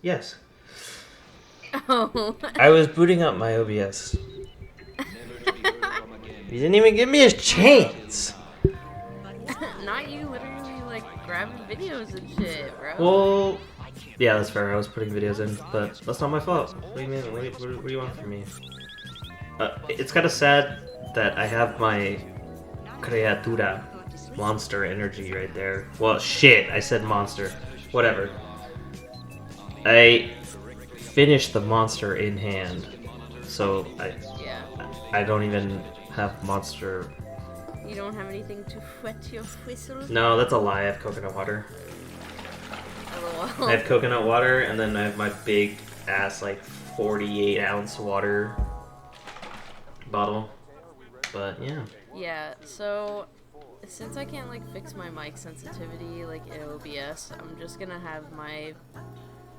Yes. Oh. I was booting up my OBS. You didn't even give me a chance. Not you literally, like, grabbing videos and shit, bro. Well, yeah, that's fair. I was putting videos in, but that's not my fault. What do you mean? What do you want from me? It's kind of sad that I have my criatura monster energy right there. Well, shit, I said monster. Whatever. I finished the monster in hand, so I don't even have monster. You don't have anything to wet your whistle? No, that's a lie. I have coconut water. LOL. I have coconut water, and then I have my big ass, like, 48-ounce water bottle. But, yeah. Yeah, so since I can't, like, fix my mic sensitivity, like, in OBS, I'm just gonna have my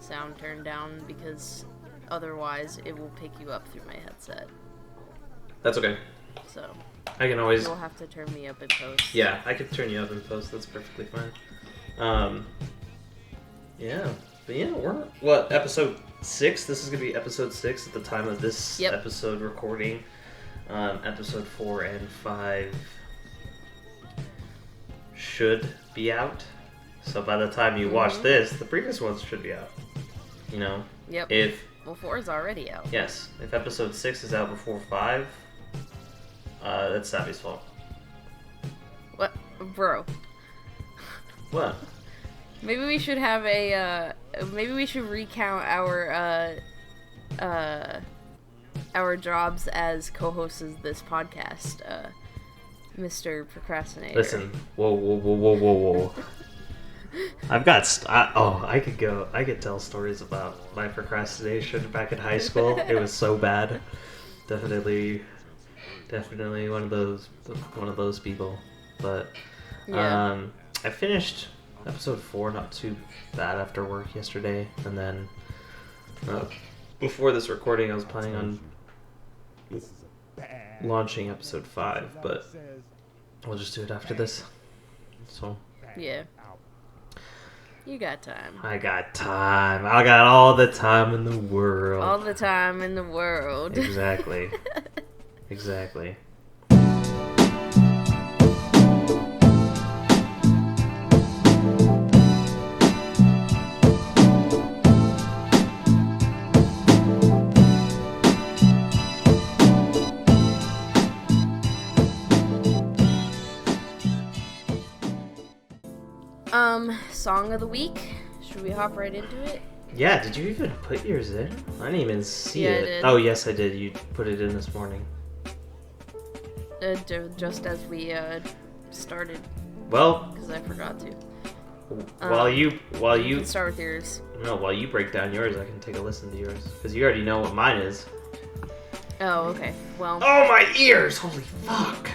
sound turned down because otherwise it will pick you up through my headset. That's okay. So I can always... you'll have to turn me up in post. Yeah, I can turn you up in post. That's perfectly fine. Yeah. But yeah, we're... What, episode 6? This is going to be episode 6 at the time of this episode recording. Episode 4 and 5 should be out. So by the time you watch this, the previous ones should be out. You know? Yep. Well, 4 is already out. Yes. If episode 6 is out before 5, that's Savi's fault. What? Bro. What? Maybe we should have maybe we should recount our jobs as co-hosts of this podcast, Mr. Procrastinator. Listen. Whoa. I could tell stories about my procrastination back in high school. It was so bad. Definitely one of those people. But I finished episode 4 not too bad after work yesterday, and then before this recording I was planning on launching episode 5, but we'll just do it after this. So yeah. You got time. I got time. I got all the time in the world. All the time in the world. Exactly. Exactly. Song of the week. Should we hop right into it? Yeah, did you even put yours in? I didn't even see it. I did. Oh, yes, I did. You put it in this morning. Just as we started. Well, because I forgot to. While you can start with yours. No, while you break down yours, I can take a listen to yours because you already know what mine is. Oh, okay. Well. Oh, my ears! Holy fuck!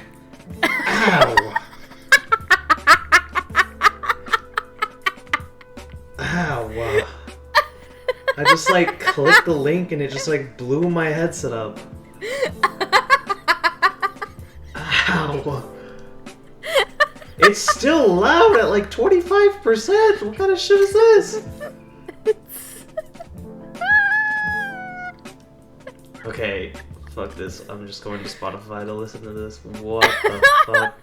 Ow! Ow! I just like clicked the link and it just like blew my headset up. Ow! It's still loud at like 25%. What kind of shit is this? Okay, fuck this. I'm just going to Spotify to listen to this. What the fuck?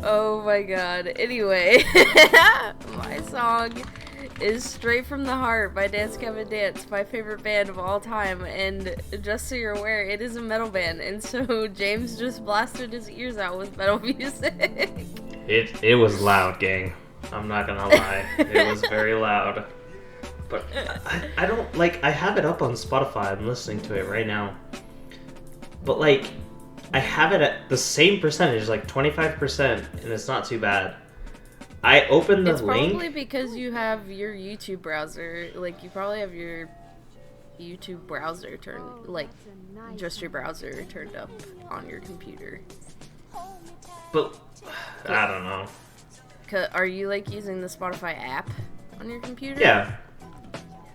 Oh my god. Anyway, my song is Straight from the Heart by Gavin Dance, my favorite band of all time, and just so you're aware, it is a metal band, and so James just blasted his ears out with metal music. It was loud, gang. I'm not gonna lie. It was very loud. But I don't, like, I have it up on Spotify. I'm listening to it right now. But, like, I have it at the same percentage, like 25%, and it's not too bad. I opened the link. It's probably because you have your YouTube browser, like, you probably have your YouTube browser turned, like, just your browser turned up on your computer. But, I don't know. Are you, like, using the Spotify app on your computer? Yeah.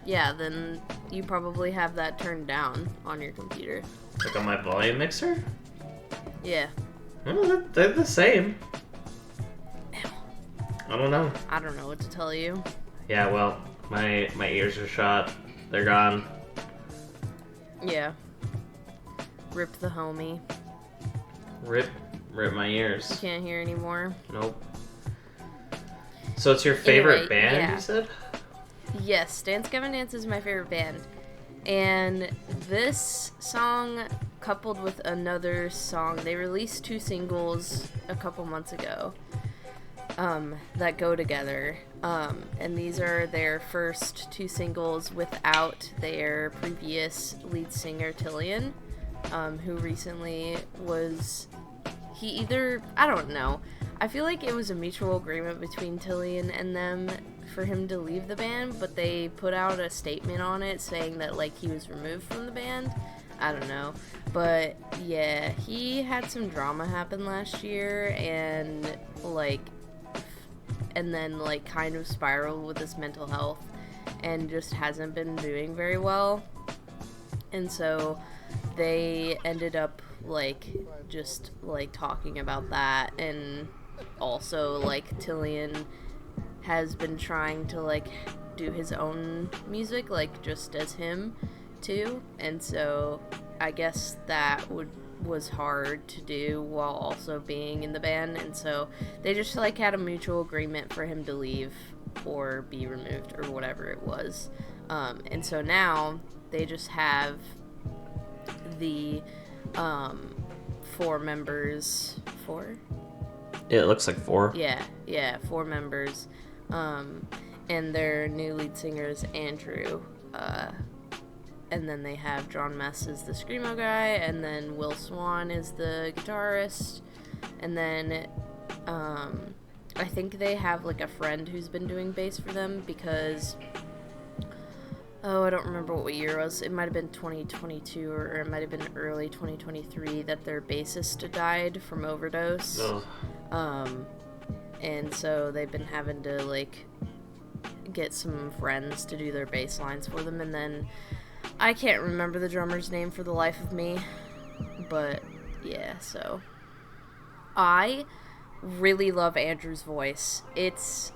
Yeah, then you probably have that turned down on your computer. Like on my volume mixer? Yeah. Well, they're the same. I don't know. I don't know what to tell you. Yeah, well, My ears are shot. They're gone. Yeah. Rip the homie. Rip my ears. You can't hear anymore. Nope. So it's your favorite Anyway, band, yeah. you said? Yes, Gavin Dance is my favorite band. And this song, coupled with another song, they released 2 singles a couple months ago that go together. And these are their first 2 singles without their previous lead singer, Tillian, who recently was... I don't know. I feel like it was a mutual agreement between Tillian and them for him to leave the band, but they put out a statement on it saying that, like, he was removed from the band. I don't know. But, yeah, he had some drama happen last year, and then, like, kind of spiraled with his mental health, and just hasn't been doing very well. And so they ended up, like, just, like, talking about that, and also, like, Tillian has been trying to, like, do his own music, like, just as him, too, and so I guess that was hard to do while also being in the band, and so they just, like, had a mutual agreement for him to leave or be removed or whatever it was, and so now they just have the 4 members. 4? It looks like 4. Yeah, 4 members. And their new lead singer is Andrew. And then they have John Mess as the screamo guy, and then Will Swan is the guitarist. And then I think they have, like, a friend who's been doing bass for them because... Oh, I don't remember what year it was. It might have been 2022 or it might have been early 2023 that their bassist died from overdose. Ugh. And so they've been having to, like, get some friends to do their bass lines for them. And then I can't remember the drummer's name for the life of me. But, yeah, so. I really love Andrew's voice. It's...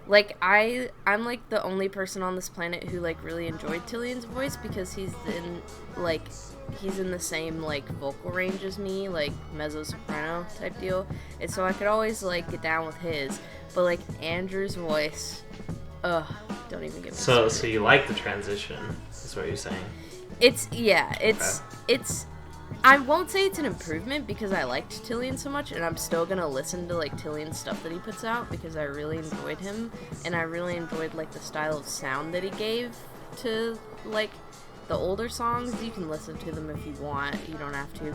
Like, I'm, like, the only person on this planet who, like, really enjoyed Tillian's voice because he's in the same, like, vocal range as me, like, mezzo-soprano type deal. And so I could always, like, get down with his. But, like, Andrew's voice, don't even get me started. So you like the transition, is what you're saying? It's Okay. I won't say it's an improvement because I liked Tillian so much, and I'm still gonna listen to, like, Tillian's stuff that he puts out because I really enjoyed him, and I really enjoyed, like, the style of sound that he gave to, like, the older songs. You can listen to them if you want, you don't have to,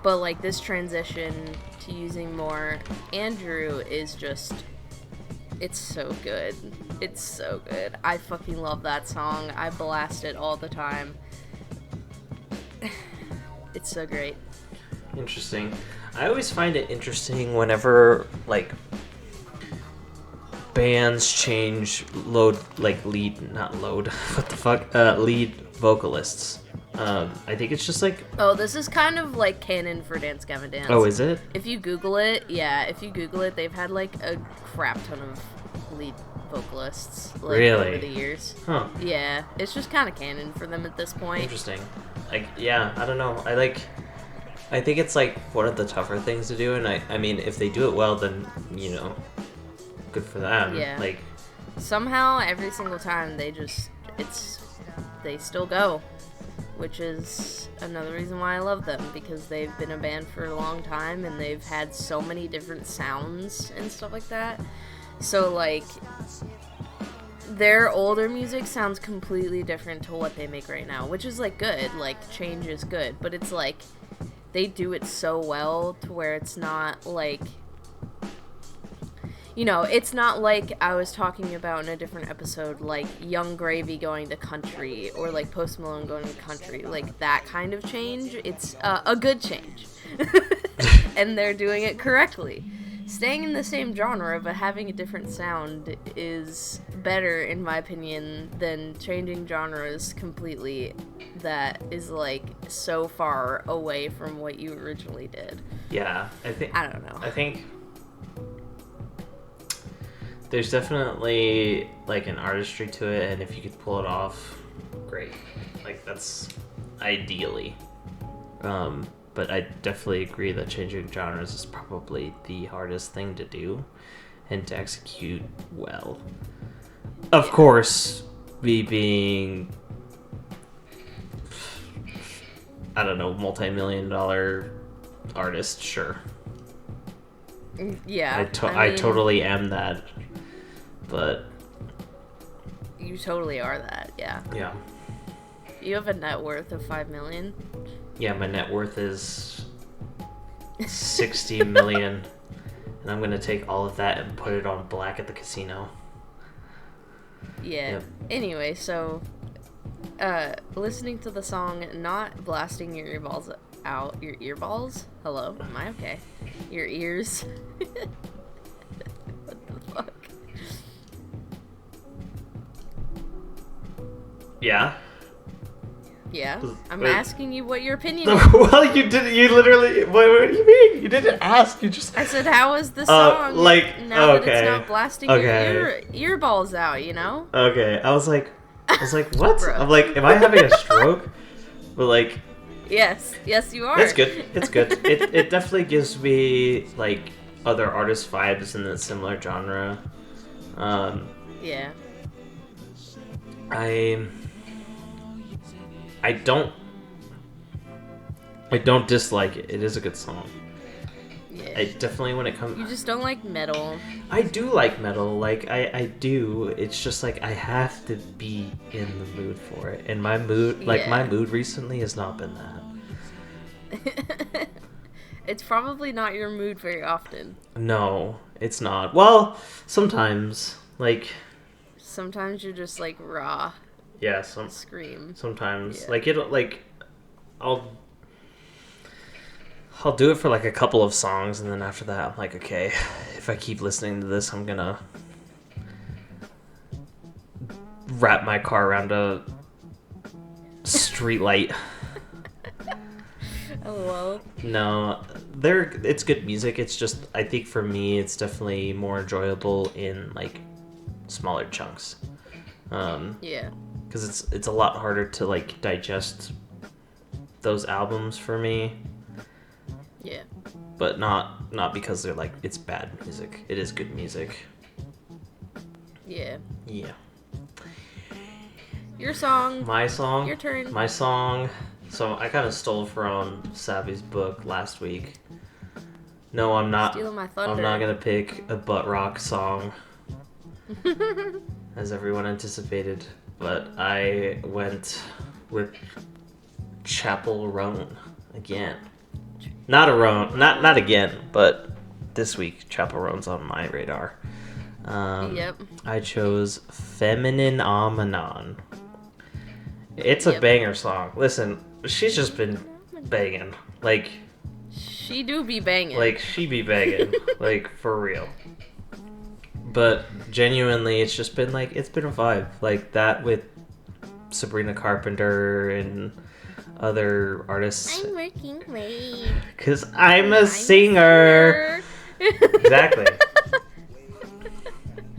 but like, this transition to using more Andrew is just, it's so good. It's so good. I fucking love that song. I blast it all the time. It's so great. Interesting. I always find it interesting whenever, like, bands change lead vocalists. I think it's just like... Oh, this is kind of like canon for Gavin Dance. Oh, is it? If you Google it, they've had, like, a crap ton of lead vocalists, like, really? over the years. Huh. Yeah, it's just kind of canon for them at this point. Interesting. Like, yeah, I don't know. I think it's, like, one of the tougher things to do, and I mean, if they do it well, then, you know, good for them. Yeah. Like, somehow, every single time, they still go, which is another reason why I love them, because they've been a band for a long time, and they've had so many different sounds and stuff like that. So, like, their older music sounds completely different to what they make right now, which is, like, good. Like, change is good, but it's, like, they do it so well to where it's not, like, you know, it's not like I was talking about in a different episode, like, Young Gravy going to country, or, like, Post Malone going to country, like, that kind of change. It's a good change. And they're doing it correctly. Staying in the same genre but having a different sound is better, in my opinion, than changing genres completely that is, like, so far away from what you originally did. yeah, I don't know. I think there's definitely like an artistry to it, and if you could pull it off, great. Like that's ideally. But I definitely agree that changing genres is probably the hardest thing to do and to execute well. Of course, me being, I don't know, multi-million-dollar artist, sure. Yeah. I totally am that, but... You totally are that, yeah. Yeah. You have a net worth of $5 million? Yeah, my net worth is 60 million, and I'm gonna take all of that and put it on black at the casino. Yeah. Yep. Anyway, so listening to the song, not blasting your earballs out. Your earballs? Hello? Am I okay? Your ears? What the fuck? Yeah? Yeah? I'm Wait. asking you what your opinion is. Well, you didn't. You literally. What do you mean? You didn't ask. You just. I said, how is the song now that it's not blasting your earballs out, you know? Okay. I was like, what? Bro. I'm like, am I having a stroke? But like. Yes, you are. It's good. It's good. It definitely gives me like other artist vibes in a similar genre. Yeah. I don't dislike it. It is a good song. Yeah. I definitely, when it comes... You just don't like metal. I do like metal. Like, I do. It's just, like, I have to be in the mood for it. And my mood... Like, my mood recently has not been that. It's probably not your mood very often. No, it's not. Well, sometimes. Like... Sometimes you're just, like, raw. Yeah, Scream. Sometimes. Yeah. Like, it'll, like... I'll do it for like a couple of songs, and then after that I'm like, okay, if I keep listening to this, I'm gonna wrap my car around a street light. LOL. No, it's good music. It's just, I think for me, it's definitely more enjoyable in like smaller chunks. Yeah. Because it's a lot harder to like digest those albums for me. Yeah. But not because they're like, it's bad music. It is good music. Yeah. Yeah. Your song. My song. Your turn. My song. So I kind of stole from Savi's book last week. No, I'm not. Stealing my thunder. I'm not gonna pick a butt rock song, as everyone anticipated. But I went with Chappell Roan again. Not a Roan, not again, but this week Chappell Roan's on my radar. Yep. I chose Femininomenon. It's a banger song. Listen, she's just been banging. Like, she do be banging. like she be banging. Like, for real. But genuinely, it's just been like, it's been a vibe. Like that with Sabrina Carpenter and other artists. I'm working late. Because I'm a singer. Exactly.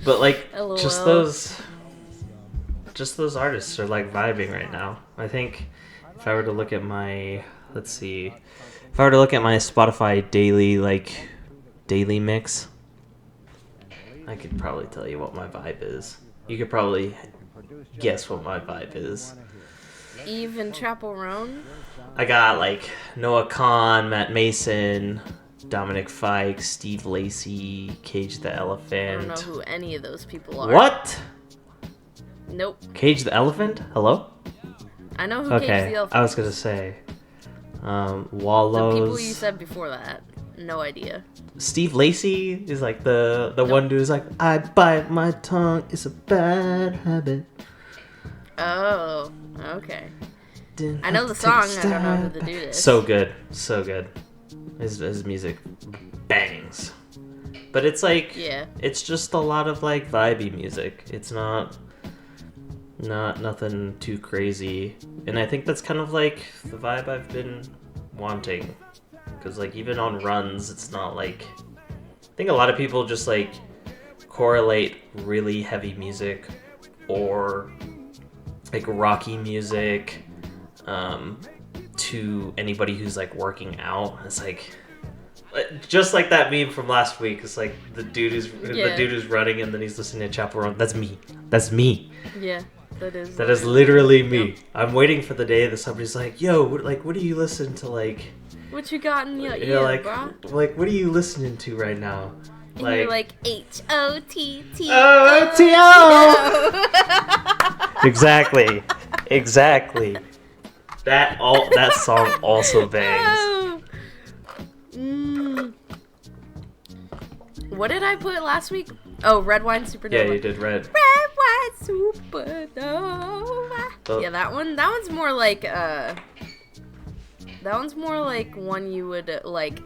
But like, LOL. just those artists are like vibing right now. I think if I were to look at my, let's see, if I were to look at my Spotify daily mix, I could probably tell you what my vibe is. You could probably guess what my vibe is. Eve and Chappell Roan? I got like Noah Kahn, Matt Mason, Dominic Fike, Steve Lacy, Cage the I Elephant. don't know who any of those people are. What? Nope. Cage the Elephant? Hello? I know who Cage the Elephant I was gonna say. Wallows. The people you said before that. No idea. Steve Lacy is like the one dude who's like, I bite my tongue, it's a bad habit. Oh, okay. I know the song, I don't know who the dude is. So good. His music bangs. But it's like, yeah, it's just a lot of like vibey music. It's not nothing too crazy. And I think that's kind of like the vibe I've been wanting. Because like even on runs, it's not like, I think a lot of people just like correlate really heavy music or like rocky music to anybody who's like working out. It's like just like that meme from last week. It's like the dude who's running and then he's listening to Chappell. That's me. Yeah, that is literally me. Yep. I'm waiting for the day that somebody's like, "Yo, what do you listen to?" Like, what you got in your ear, like, bro? Like, what are you listening to right now? And you're like HOTTO. Exactly. That song also bangs. What did I put last week? Oh, Red Wine Supernova. Yeah, you did Red Wine Supernova. Oh. Yeah, that one's more like one you would like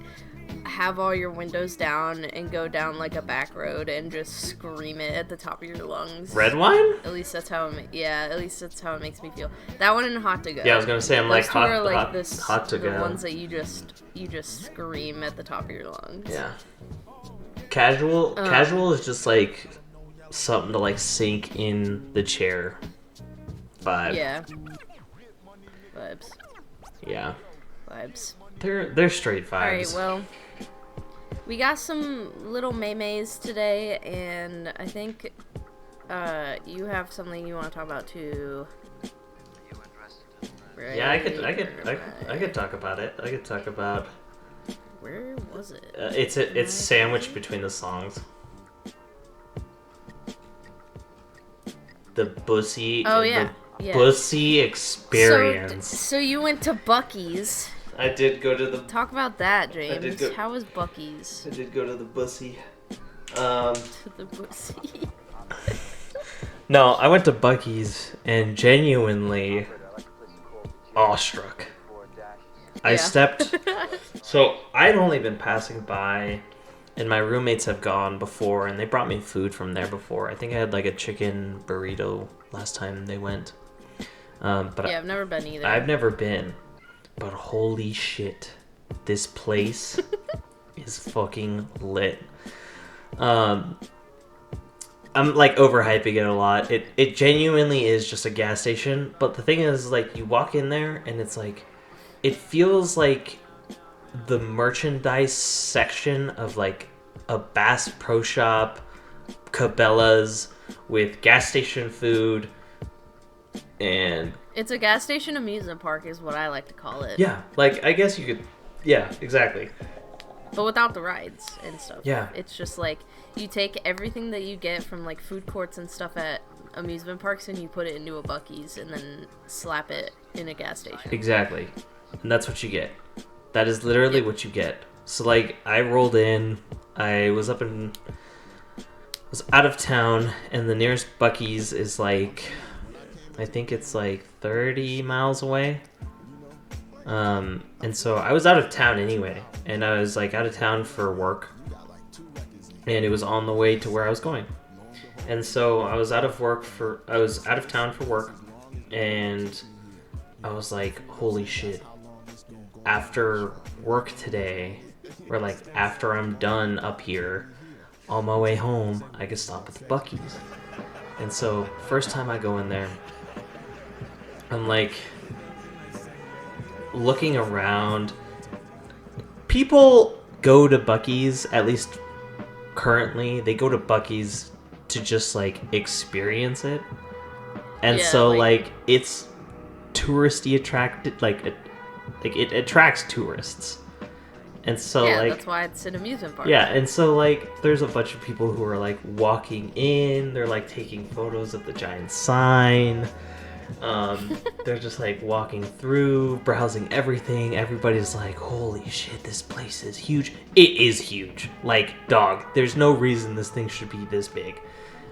have all your windows down and go down like a back road and just scream it at the top of your lungs. Red Wine? At least that's how it makes me feel. That one and Hot to Go. Yeah, I was gonna say Hot to Go. The ones that you just scream at the top of your lungs. Yeah. Casual is just like something to like sink in the chair vibe. Yeah. Vibes. Yeah. Vibes. They're straight vibes. Alright, well, we got some little maymays today, and I think you have something you want to talk about too. Right? Yeah, I could talk about it. I could talk about. Where was it? It's sandwiched between the songs. The Buc-ee. Oh yeah. The Buc-ee experience. So you went to Buc-ee's. I did go to the... Talk about that, James. How was Buc-ee's? I did go to the Buc-ee. To the Buc-ee. No, I went to Buc-ee's and genuinely awestruck. I stepped... So, I'd only been passing by, and my roommates have gone before, and they brought me food from there before. I think I had like a chicken burrito last time they went. But yeah, I've never been either. I've never been. But holy shit, this place is fucking lit. I'm like overhyping it a lot. It genuinely is just a gas station. But the thing is, like, you walk in there and it's like, it feels like the merchandise section of like a Bass Pro Shop, Cabela's with gas station food. And it's a gas station amusement park is what I like to call it. Yeah, like, I guess you could... Yeah, exactly. But without the rides and stuff. Yeah. It's just like, you take everything that you get from like food courts and stuff at amusement parks and you put it into a Buc-ee's and then slap it in a gas station. Exactly. And that's what you get. That is literally what you get. So, like, I rolled in, I was out of town, and the nearest Buc-ee's is like... I think it's like 30 miles away. And so I was out of town anyway. And I was like out of town for work. And it was on the way to where I was going. And so I was out of town for work. And I was like, holy shit. After work today, or like after I'm done up here, on my way home, I could stop at the Buc-ee's. And so first time I go in there, I'm like looking around. People go to Buc-ee's, at least currently, they go to Buc-ee's to just like experience it. And so like it's touristy attracted, like it attracts tourists. And so that's why it's an amusement park. Yeah, and so like there's a bunch of people who are like walking in, they're like taking photos of the giant sign. They're just like walking through, browsing everything. Everybody's like, holy shit, this place is huge. It is huge. Like, dog, there's no reason this thing should be this big.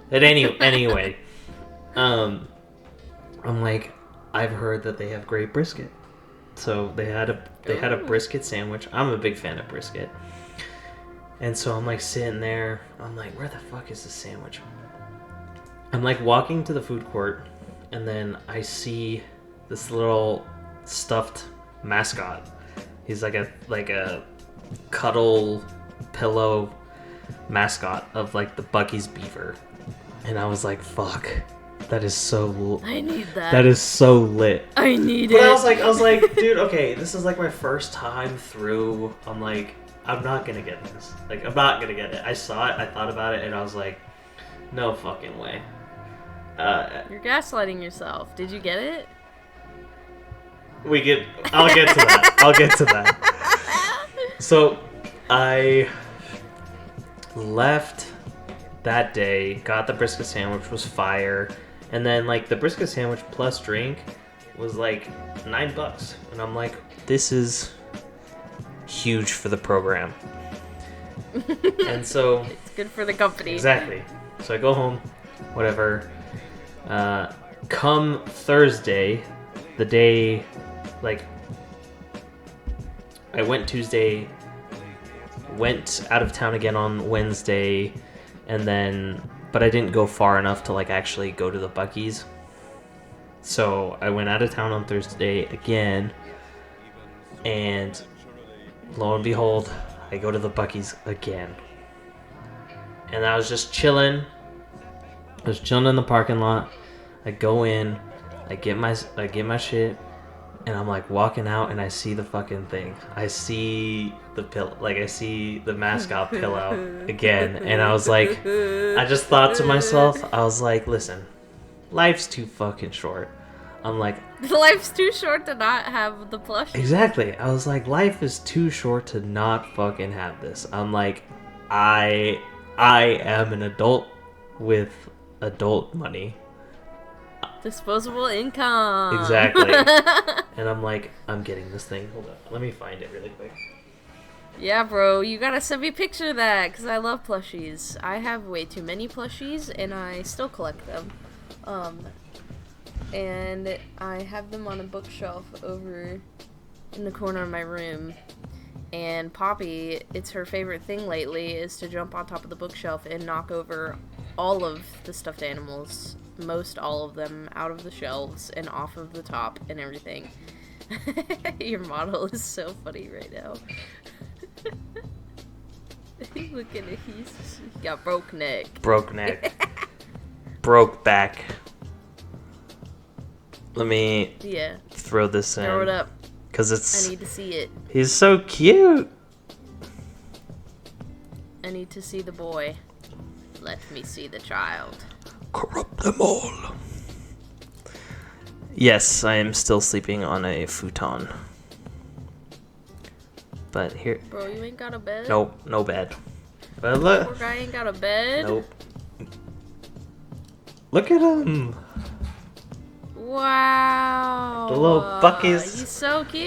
But anyway, I'm like, I've heard that they have great brisket. So they had a brisket sandwich. I'm a big fan of brisket. And so I'm like sitting there. I'm like, where the fuck is the sandwich? I'm like walking to the food court. And then I see this little stuffed mascot. He's like a cuddle pillow. mascot of like the Buc-ee's beaver, and I was like, fuck, that is so. I need that. That is so lit. I need but it. I was like, dude, okay, this is like my first time through. I'm like, I'm not gonna get this. Like, I'm not gonna get it. I saw it, I thought about it, and I was like, no fucking way. You're gaslighting yourself. Did you get it? I'll get to that. I'll get to that. So, I left that day, got the brisket sandwich, was fire, and then like the brisket sandwich plus drink was like $9, and I'm like, this is huge for the program. And so it's good for the company. Exactly. So I go home, whatever. Come Thursday, the day, like, I went Tuesday, went out of town again on Wednesday, and then, but I didn't go far enough to like actually go to the Buc-ee's. So I went out of town on Thursday again, and lo and behold, I go to the Buc-ee's again. And I was just chilling. I was chilling in the parking lot. I go in, I get my shit, and I'm like walking out, and I see the fucking thing. I see the pillow, like I see the mascot pillow again, and I was like, I just thought to myself, I was like, listen, life's too fucking short. I'm like, life's too short to not have the plushie. Exactly. I was like, life is too short to not fucking have this. I'm like, I am an adult with adult money. Disposable income. Exactly. And I'm like, I'm getting this thing. Hold up. Let me find it really quick. Yeah, bro. You gotta send me a picture of that, because I love plushies. I have way too many plushies, and I still collect them. And I have them on a bookshelf over in the corner of my room. And Poppy, it's her favorite thing lately is to jump on top of the bookshelf and knock over all of the stuffed animals, most all of them, out of the shelves and off of the top and everything. Your model is so funny right now. Look at it, he got broke neck. Broke neck. Broke back. Let me throw this in. Throw it up. Because it's... I need to see it. He's so cute. I need to see the boy. Let me see the child. Corrupt them all. Yes, I am still sleeping on a futon. But here... Bro, you ain't got a bed? Nope, no bed. But look... Poor guy ain't got a bed? Nope. Look at him. Wow. The little Buc-ee's. He's so cute.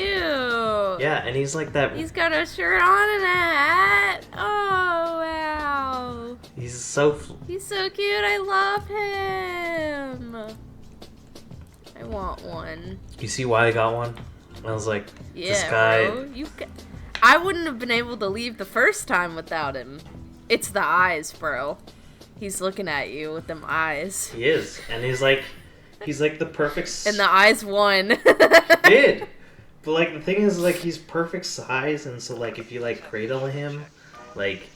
Yeah, and he's like that. He's got a shirt on and a hat. Oh, wow. He's so cute. I love him. I want one. You see why I got one? I was like, yeah, this guy... Bro, I wouldn't have been able to leave the first time without him. It's the eyes, bro. He's looking at you with them eyes. He is. And he's like the perfect... And the eyes won. Did. But like the thing is, like, he's perfect size, and so like if you like cradle him, like,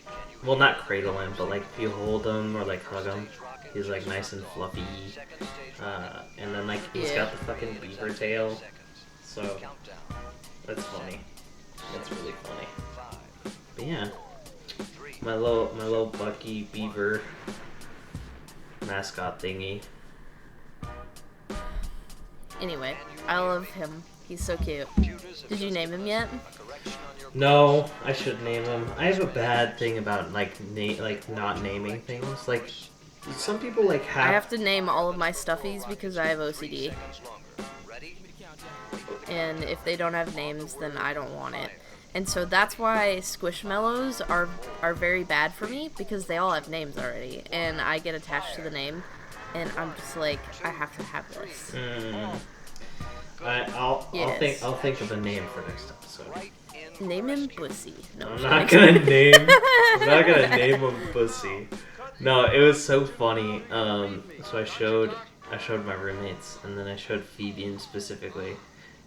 well, not cradle him, but like if you hold him or like hug him, he's like nice and fluffy. And then like he's got the fucking beaver tail. So that's funny. That's really funny. But yeah, my little Buc-ee beaver mascot thingy. Anyway, I love him. He's so cute. Did you name him yet? No, I should name him. I have a bad thing about like not naming things. Like some people like have. I have to name all of my stuffies because I have OCD. And if they don't have names, then I don't want it. And so that's why Squishmallows are very bad for me, because they all have names already, and I get attached to the name, and I'm just like, I have to have this. I'll think of a name for next episode. Name him Bussy. No, I'm not gonna name him Bussy. No, it was so funny. So I showed my roommates, and then I showed Phoebe specifically,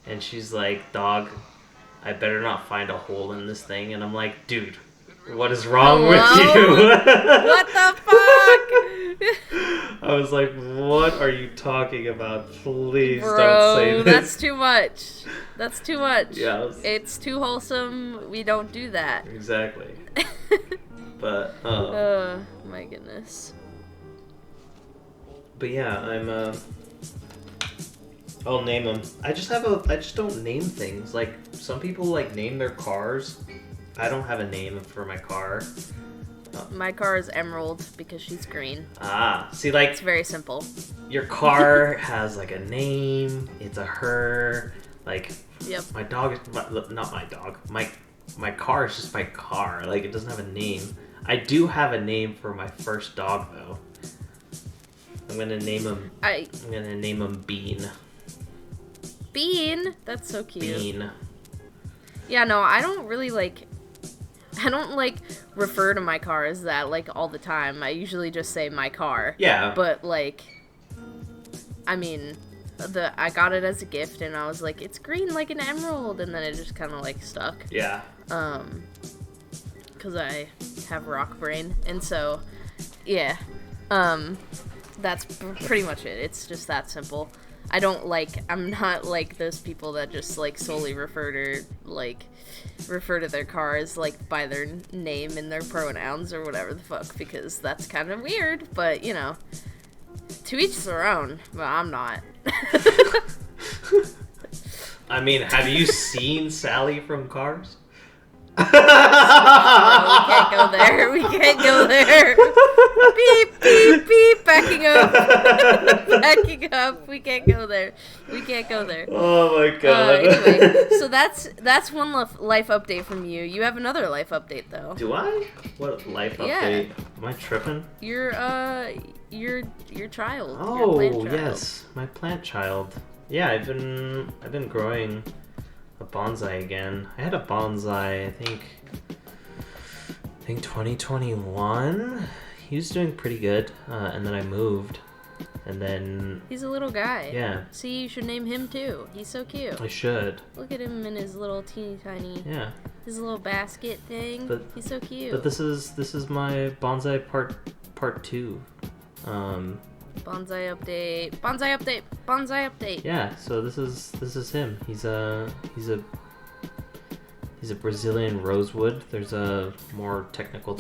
and she's like, "Dog, I better not find a hole in this thing." And I'm like, "Dude, What is wrong with Hello? you? What the fuck? I was like, what are you talking about? Please Bro, don't say this. that's too much. That's too much. Yeah, It's too wholesome. We don't do that. exactly. But oh my goodness. but yeah, I'll name them. I just don't name things. Like some people like name their cars. I don't have a name for my car. My car is Emerald because she's green. Ah, see, like It's very simple. your car has like a name. It's a her. Like, Yep. my dog is not my dog. My car is just my car. Like it doesn't have a name. I do have a name for my first dog though. I'm gonna name him. I'm gonna name him Bean. Bean? That's so cute. Bean. Yeah, no, I don't really I don't refer to my car as that all the time. I usually just say my car. Yeah. But I mean, I got it as a gift and I was like, it's green like an emerald, and then it just kind of stuck. Yeah. Cuz I have rock brain, and so yeah. That's pretty much it. It's just that simple. I'm not like those people that just solely refer to their cars by their name and their pronouns or whatever the fuck, because that's kind of weird, but to each their own. But I'm not. I mean, have you seen Sally from Cars? No, we can't go there. We can't go there. Beep, beep, beep. Backing up. Backing up. We can't go there. We can't go there. Oh my god. Anyway, so that's one life update from you. You have another life update though. Do I? What life Yeah. update? Am I tripping? Your child. Oh your plant child. yes, my plant child. Yeah, I've been growing a bonsai again. I had a bonsai, I think 2021. He was doing pretty good, and then I moved, and then He's a little guy. yeah, See, you should name him too. He's so cute. I should. Look at him in his little teeny tiny, Yeah, his little basket thing. But- He's so cute. but this is my bonsai part 2. Bonsai update. Bonsai update. Bonsai update. Yeah, so this is him. He's a Brazilian rosewood. There's a more technical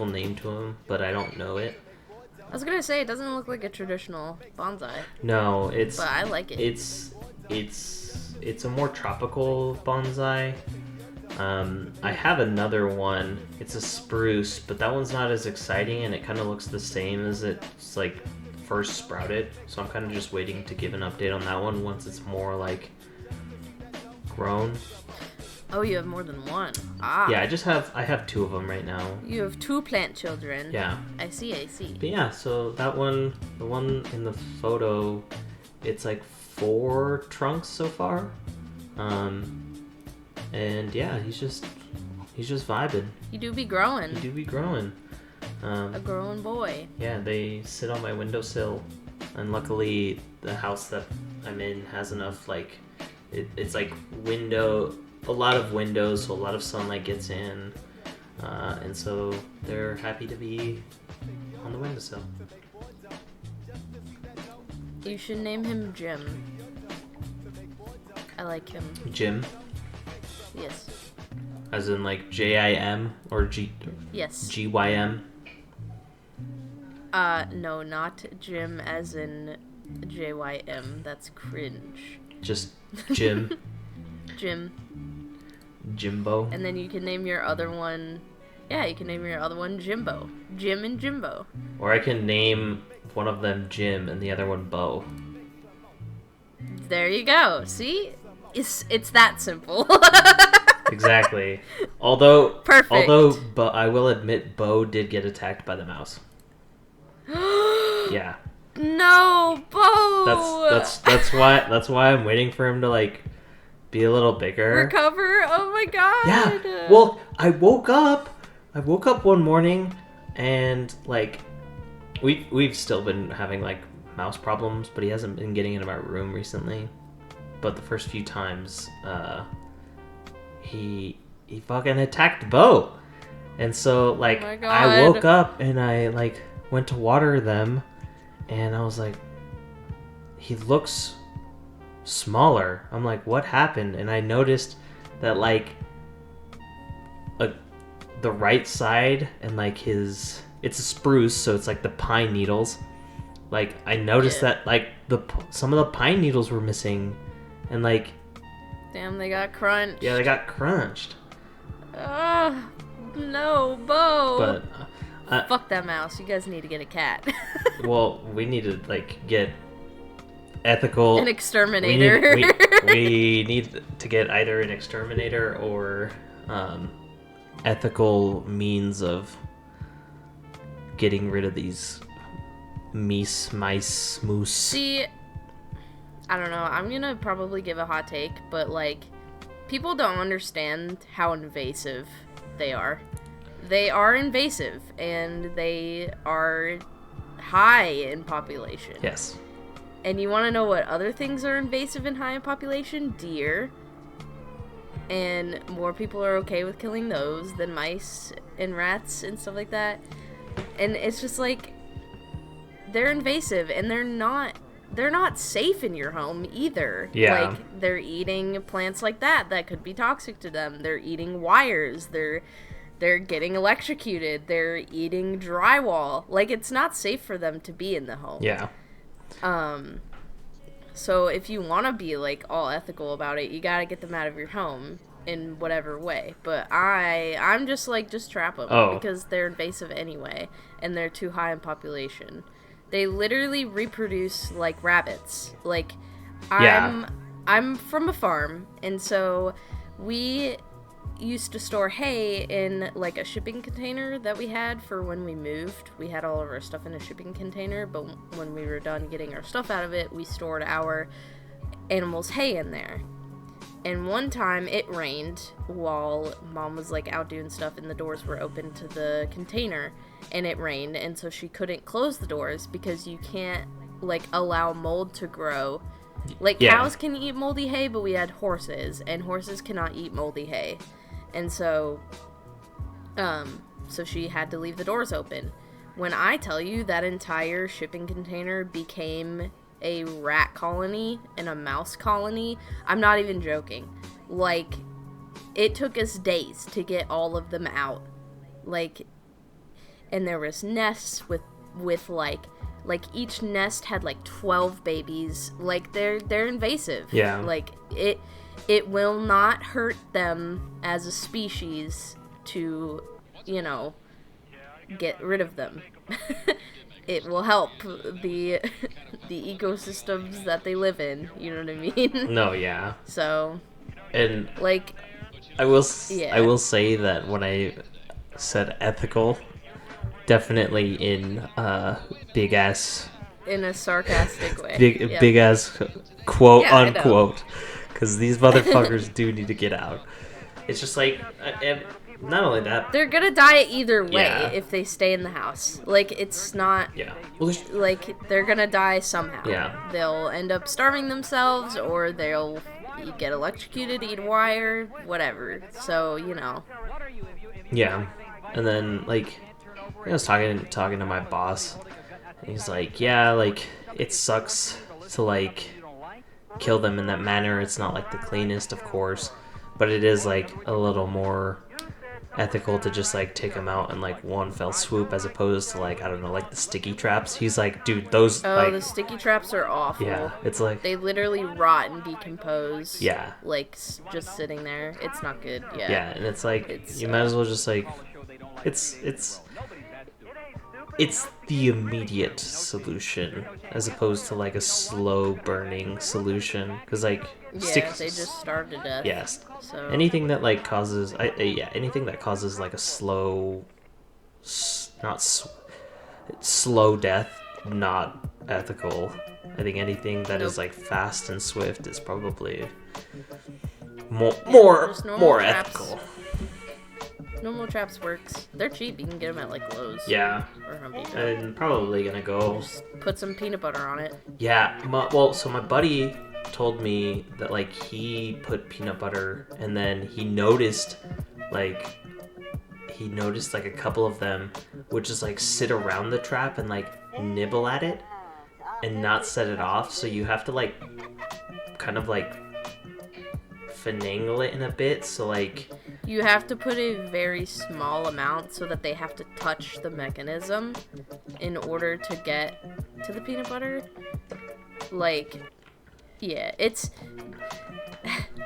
name to him, but I don't know it. I was gonna say it doesn't look like a traditional bonsai, No, but I like it. It's a more tropical bonsai. I have another one. It's a spruce, but that one's not as exciting, and it kind of looks the same as it's first sprouted. So I'm kind of just waiting to give an update on that one once it's more grown. Oh, you have more than one. Ah. Yeah, I have 2 of them right now. You have 2 plant children. Yeah. I see. But yeah, so that one, the one in the photo, it's 4 trunks so far. And yeah, he's just vibing. You do be growing. You do be growing. A growing boy. Yeah, they sit on my windowsill, and luckily the house that I'm in has enough it's a lot of windows, so a lot of sunlight gets in, and so they're happy to be on the windowsill. You should name him Jim. I like him. Jim, Yes. as in JIM or Yes. GYM. No, not Jim as in JYM. That's cringe. Just Jim. Jim. Jimbo. And then you can name your other one. Yeah, you can name your other one Jimbo. Jim and Jimbo. Or I can name one of them Jim and the other one Bo. There you go. See? It's that simple. Exactly. Although Perfect. but I will admit Bo did get attacked by the mouse. Yeah. No, Bo. That's why I'm waiting for him to be a little bigger. Recover. Oh my god. Yeah. Well, I woke up one morning and we've still been having mouse problems, but he hasn't been getting into my room recently. But the first few times he he fucking attacked Bo. And so, like, Oh my I woke God. up and I, like, went to water them, and I was like, he looks smaller. I'm like, what happened? And I noticed that, like, the right side and, like, it's a spruce, so it's, like, the pine needles. Like, I noticed that, like, some of the pine needles were missing, and, like... Damn, they got crunched. Yeah, they got crunched. Ugh, no, Bo. But... Fuck that mouse. You guys need to get a cat. well, we need to, like, get ethical... An exterminator. We need to get either an exterminator or ethical means of getting rid of these mice, moose. See, I don't know. I'm gonna probably give a hot take, but, like, people don't understand how invasive they are. They are invasive, and they are high in population. Yes. And you want to know what other things are invasive and high in population? Deer. And more people are okay with killing those than mice and rats and stuff like that. And it's just like, they're invasive, and they're not safe in your home either. Yeah. Like, they're eating plants like that could be toxic to them. They're eating wires. They're getting electrocuted. They're eating drywall. Like, it's not safe for them to be in the home. Yeah. So if you want to be, like, all ethical about it, you gotta get them out of your home in whatever way. But I'm just like, just trap them. Because they're invasive anyway, and they're too high in population. They literally reproduce like rabbits. Like, I'm from a farm, and so we used to store hay in, like, a shipping container that we had for when we moved. We had all of our stuff in a shipping container, but when we were done getting our stuff out of it, we stored our animals' hay in there. And one time it rained while Mom was, like, out doing stuff, and the doors were open to the container, and it rained, and so she couldn't close the doors because you can't, like, allow mold to grow. Like, cows can eat moldy hay, but we had horses, and horses cannot eat moldy hay. And so, so she had to leave the doors open. When I tell you that entire shipping container became a rat colony and a mouse colony, I'm not even joking. Like, it took us days to get all of them out. Like, and there was nests with like each nest had like 12 babies. Like, they're invasive. Yeah. Like, it will not hurt them as a species to, you know, get rid of them. It will help the ecosystems that they live in. You know what I mean? No, yeah. So, and like, I will say that when I said ethical, definitely in big ass, in a sarcastic way, big ass quote unquote, because these motherfuckers do need to get out. It's just like, not only that, they're gonna die either way if they stay in the house. Like, it's not like they're gonna die somehow. Yeah, they'll end up starving themselves, or they'll get electrocuted, eat wire, whatever. So, you know. Yeah, and then, like, I was talking to my boss, and he's like, yeah, like, it sucks to, like, kill them in that manner. It's not, like, the cleanest, of course, but it is, like, a little more ethical to just, like, take them out in, like, one fell swoop, as opposed to, like, I don't know, like, the sticky traps. He's like, dude, those, like, the sticky traps are awful. Yeah, it's like, they literally rot and decompose. Yeah. Like, just sitting there. It's not good. Yeah. Yeah, and it's like, you might as well just, like, it's the immediate solution as opposed to, like, a slow burning solution, because, like, they just starve to death. Yes. So anything that, like, causes anything that causes, like, a slow death, not ethical. I think anything that is, like, fast and swift is probably more ethical. Normal traps works. They're cheap. You can get them at, like, Lowe's. Yeah. Or Home Depot. I'm probably gonna go. Just put some peanut butter on it. Yeah. So my buddy told me that, like, he put peanut butter, and then he noticed like he noticed like a couple of them would just like sit around the trap and like nibble at it and not set it off. So you have to like kind of like finagle it in a bit. So like you have to put a very small amount so that they have to touch the mechanism in order to get to the peanut butter. Like, yeah, it's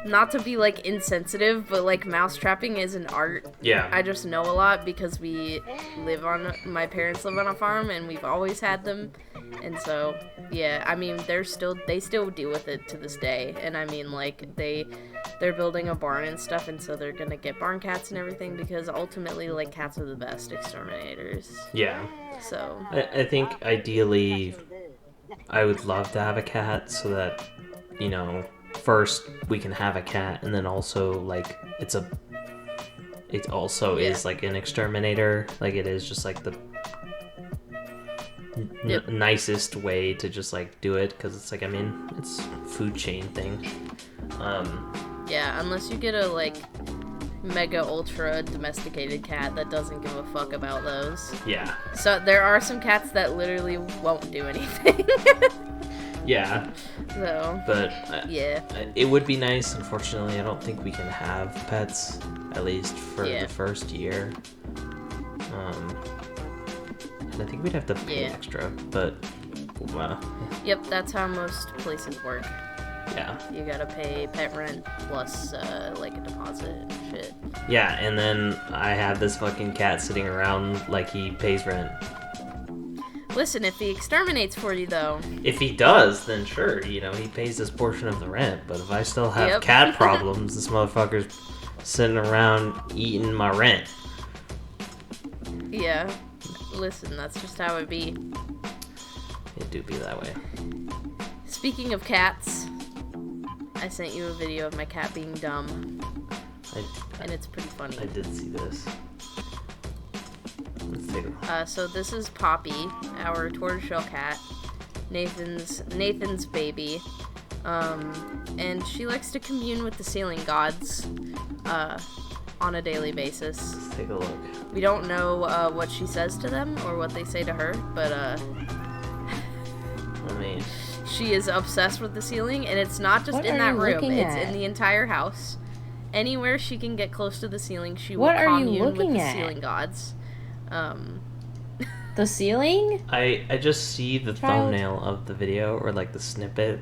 not to be like insensitive, but like mouse trapping is an art. Yeah. I just know a lot because my parents live on a farm and we've always had them. And so, yeah, I mean, they still deal with it to this day. And I mean, like, they're building a barn and stuff, and so they're gonna get barn cats and everything because ultimately, like, cats are the best exterminators. Yeah. So. I think ideally, I would love to have a cat so that, you know, first we can have a cat, and then also, like, it also is, like, an exterminator. Like, it is just, like, the nicest way to just like do it, because it's like, I mean, it's a food chain thing. Yeah, unless you get a like mega ultra domesticated cat that doesn't give a fuck about those. Yeah. So there are some cats that literally won't do anything. Yeah. So. But yeah, it would be nice. Unfortunately, I don't think we can have pets, at least for the first year. I think we'd have to pay extra, but yep, that's how most places work. Yeah. You gotta pay pet rent plus like a deposit and shit. Yeah, and then I have this fucking cat sitting around like he pays rent. Listen, if he exterminates for you though. If he does, then sure, you know, he pays this portion of the rent. But if I still have cat problems, this motherfucker's sitting around eating my rent. Yeah. Listen, that's just how it be. It do be that way. Speaking of cats, I sent you a video of my cat being dumb. And it's pretty funny. I did see this. Let's take a look. So this is Poppy, our tortoiseshell cat, Nathan's baby. And she likes to commune with the ceiling gods on a daily basis. Let's take a look. We don't know what she says to them or what they say to her, but I mean, she is obsessed with the ceiling, and it's not just in that room, it's in the entire house. Anywhere she can get close to the ceiling, she will commune with the ceiling gods. The ceiling? I just see the thumbnail of the video, or like the snippet,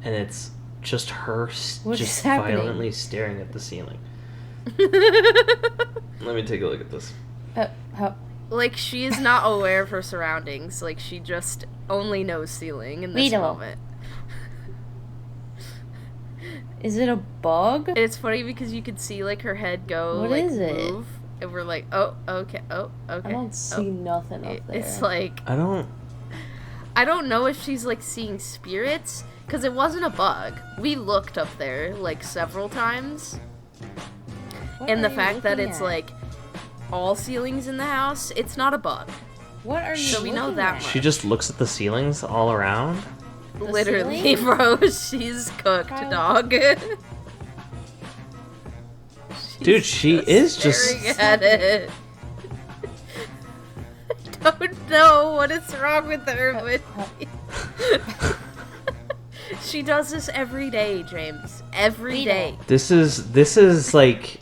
and it's just her just violently staring at the ceiling. Let me take a look at this. Like, she is not aware of her surroundings. Like, she just only knows ceiling in this moment. Is it a bug? It's funny because you could see, like, her head go, what like, is it? move. And we're like, oh, okay, oh, okay. I don't see nothing up there. It's like... I don't know if she's, like, seeing spirits, because it wasn't a bug. We looked up there, like, several times. And the fact that it's, like, all ceilings in the house, it's not a bug. What are you So we know that much. She just looks at the ceilings all around? Literally, bro. She's cooked, dog. Dude, she is just staring at it. I don't know what is wrong with her, but she does this every day, James. Every day. This is like...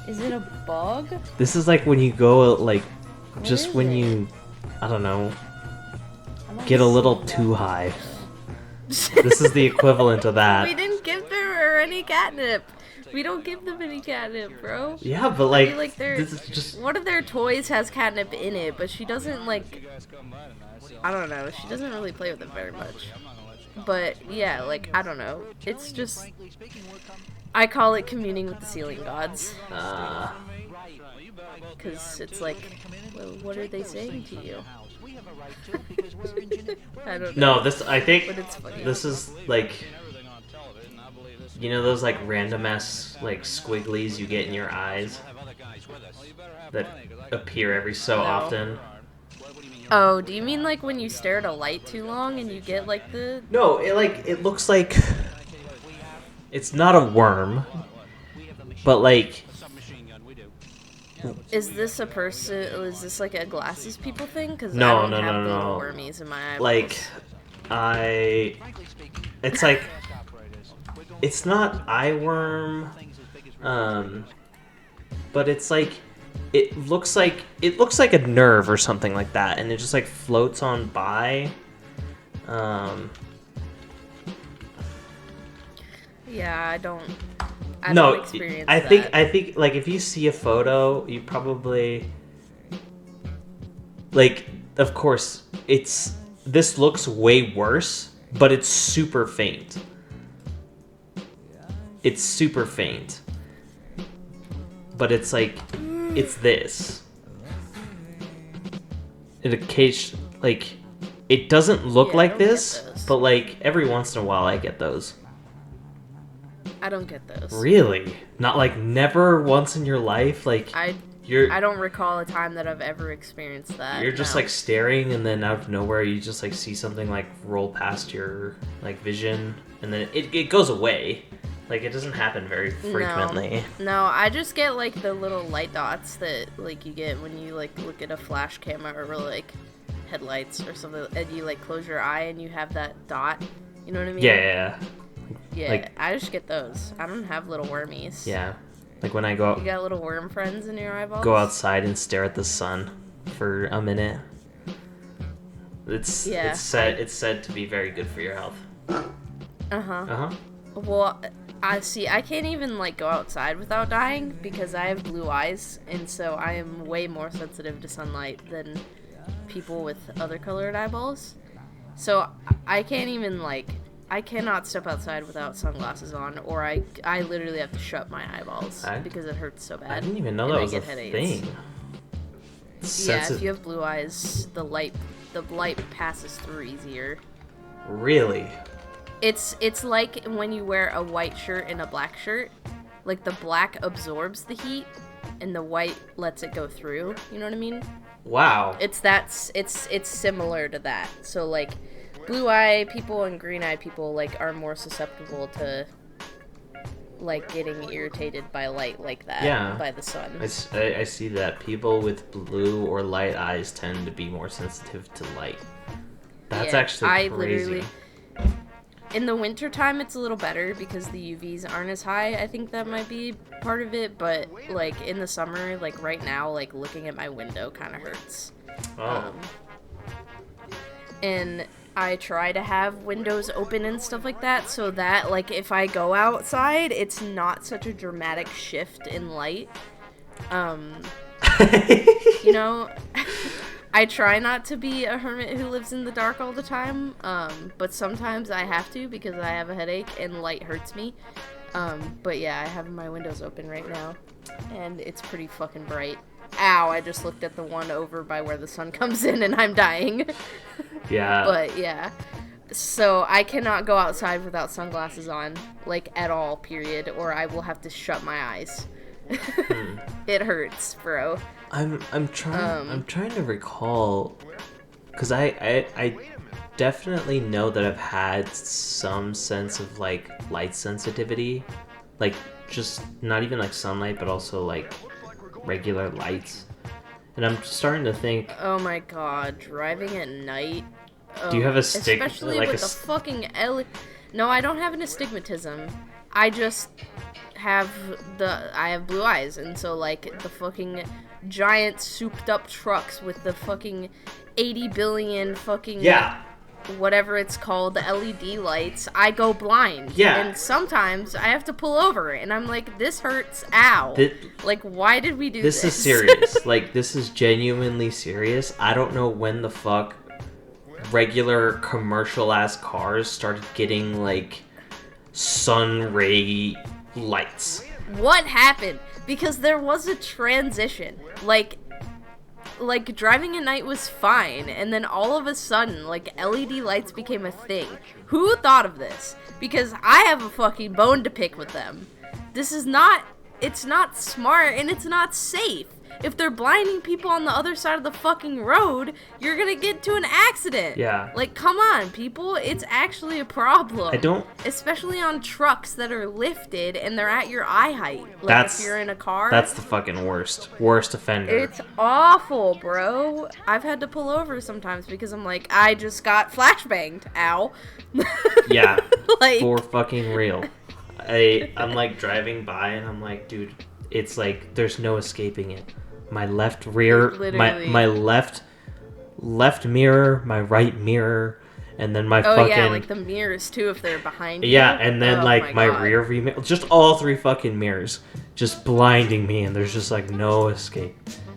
Is it a bug? This is like when you go, like, just when you, I don't know, get a little too high. This is the equivalent of that. We didn't give her any catnip. We don't give them any catnip, bro. Yeah, but like, I mean, like this is just... one of their toys has catnip in it, but she doesn't, like, I don't know, she doesn't really play with it very much. But yeah, like, I don't know. It's just, I call it communing with the ceiling gods. Because it's like, well, what are they saying to you? I don't know. No, this, I think, but it's funny. This is like, you know those like random ass like squigglies you get in your eyes that appear every so often? Oh, do you mean like when you stare at a light too long and you get like the... No, it looks like, it's not a worm, but like, Is this a person? Is this like a glasses people thing? Because No, I don't no, have no, little no. wormies in my eyeballs. Like, it's like, it's not eyeworm, but it's like, it looks like a nerve or something like that, and it just like floats on by. Yeah, I don't No, experience I that. think like if you see a photo, you probably like. Of course, this looks way worse, but it's super faint. It's super faint, but it's like it's this. In a case like it doesn't look Yeah, I like don't get this, those. but like every once in a while I get those. I don't get those. Really? Not like never once in your life? Like I you're don't recall a time that I've ever experienced that. you're just no. like staring and then out of nowhere you just like see something like roll past your like vision and then it goes away. Like it doesn't happen very frequently. No, I just get like the little light dots that like you get when you like look at a flash camera or like headlights or something, and you like close your eye and you have that dot. You know what I mean? Yeah. Yeah, like- I just get those. I don't have little wormies. Yeah. Like when I You go got little worm friends in your eyeballs? outside and stare at the sun for a minute. It's said to be very good for your health. Uh-huh. Uh-huh. Well, I can't even like go outside without dying because I have blue eyes, and so I am way more sensitive to sunlight than people with other colored eyeballs. So I can't even like I cannot step outside without sunglasses on, or I literally have to shut my eyeballs because it hurts so bad. I didn't even know and that I was a get headaches. thing. Yeah, if you have blue eyes, the light passes through easier. Really? It's like when you wear a white shirt and a black shirt. Like the black absorbs the heat and the white lets it go through. You know what I mean? Wow. It's similar to that. So like blue eye people and green eye people like are more susceptible to like getting irritated by light like that. Yeah. By the sun. I see that people with blue or light eyes tend to be more sensitive to light. That's actually crazy. In the wintertime, it's a little better because the UVs aren't as high. I think that might be part of it, but like in the summer, like right now, like looking at my window kind of hurts. Oh. And I try to have windows open and stuff like that so that like if I go outside, it's not such a dramatic shift in light. You know, I try not to be a hermit who lives in the dark all the time, but sometimes I have to because I have a headache and light hurts me. But yeah, I have my windows open right now, and it's pretty fucking bright. Ow, I just looked at the one over by where the sun comes in and I'm dying. Yeah. But yeah. So I cannot go outside without sunglasses on, like at all, period, or I will have to shut my eyes. It hurts, bro. I'm trying to recall, because I definitely know that I've had some sense of like light sensitivity, like just not even like sunlight, but also like regular lights. And I'm starting to think, Oh my god, driving at night. do you have a stig- Especially like with the fucking No, I don't have an astigmatism. I just have I have blue eyes, and so like the fucking giant souped up trucks with the fucking 80 billion fucking whatever it's called, the LED lights, I go blind. Yeah. And sometimes I have to pull over and I'm like, this hurts, ow. Like, why did we do this? This is serious. Like, this is genuinely serious. I don't know when the fuck regular commercial ass cars started getting like sun ray lights. What happened? Because there was a transition. Like driving at night was fine, and then all of a sudden, like, LED lights became a thing. Who thought of this? Because I have a fucking bone to pick with them. It's not smart, and it's not safe. If they're blinding people on the other side of the fucking road, you're gonna get to an accident. Yeah. Like, come on, people. It's actually a problem. I don't... Especially on trucks that are lifted and they're at your eye height. Like, That's... if you're in a car. That's the fucking worst. Worst offender. It's awful, bro. I've had to pull over sometimes because I'm like, I just got flashbanged. Ow. Yeah. Like... For fucking real. I'm like driving by and I'm like, dude, it's like there's no escaping it. My left rear, my left mirror, my right mirror, and then my fucking... yeah, like the mirrors too if they're behind you. Yeah, and then like my God. rear view mirror, just all 3 fucking mirrors just blinding me, and there's just like no escape.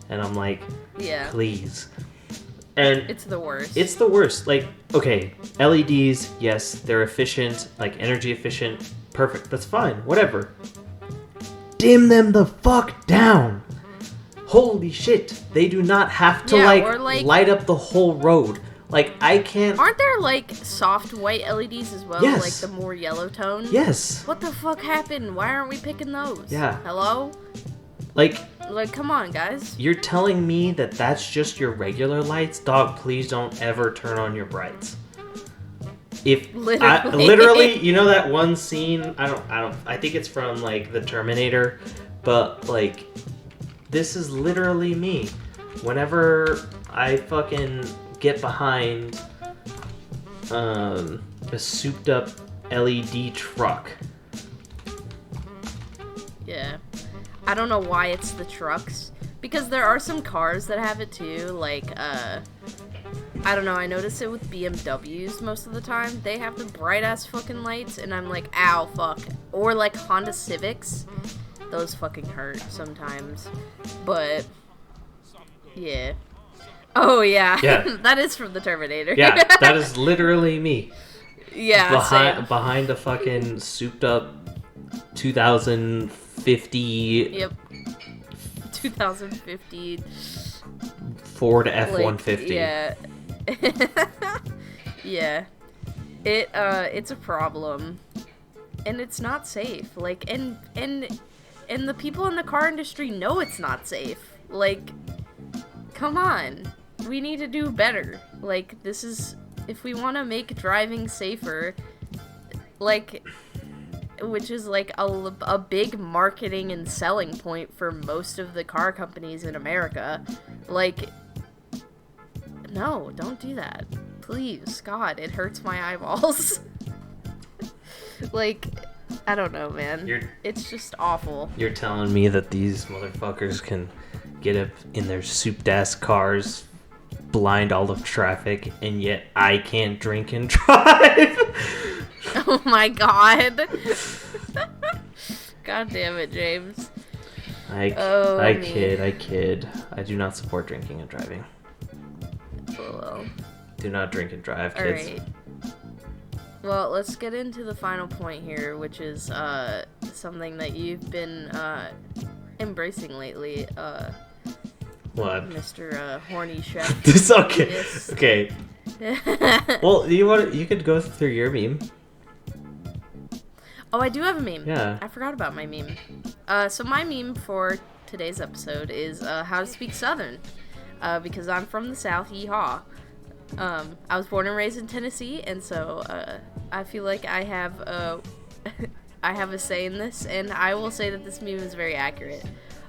And I'm like, yeah, please. And it's the worst. It's the worst. Like, okay, LEDs, yes, they're efficient, like energy efficient, perfect. That's fine, whatever. Dim them the fuck down. Holy shit, they do not have to light up the whole road. Like, I can't... Aren't there like soft white LEDs as well? Yes. Like the more yellow tone? Yes. What the fuck happened? Why aren't we picking those? Yeah. Hello? Like, come on, guys. You're telling me that that's just your regular lights? Dog, please don't ever turn on your brights. If literally, you know that one scene, I think it's from like the Terminator, but like this is literally me. Whenever I fucking get behind a souped up LED truck. Yeah. I don't know why it's the trucks. Because there are some cars that have it too, like, I don't know, I notice it with BMWs most of the time. They have the bright-ass fucking lights, and I'm like, ow, fuck. Or, like, Honda Civics. Those fucking hurt sometimes. But, yeah. Oh, yeah. Yeah. That is from the Terminator. Yeah, that is literally me. Yeah, behind a fucking souped-up 2050... Yep. 2015 Ford F-150. Yeah. Yeah. It's a problem. And it's not safe. Like, and the people in the car industry know it's not safe. Like, come on. We need to do better. Like, this is... If we want to make driving safer, like... Which is, like, a big marketing and selling point for most of the car companies in America. Like, no, don't do that. Please, God, it hurts my eyeballs. Like, I don't know, man. It's just awful. You're telling me that these motherfuckers can get up in their souped-ass cars, blind all of traffic, and yet I can't drink and drive? Oh my God. God damn it, James. I kid. I do not support drinking and driving. Well. Do not drink and drive, kids. Alright. Well, let's get into the final point here, which is something that you've been embracing lately, what? Mr. Horny Chef. It's okay. Okay. Well, you could go through your meme. Oh, I do have a meme. Yeah. I forgot about my meme. So my meme for today's episode is how to speak Southern. Because I'm from the South, yeehaw. I was born and raised in Tennessee, and so I feel like I have a say in this, and I will say that this meme is very accurate.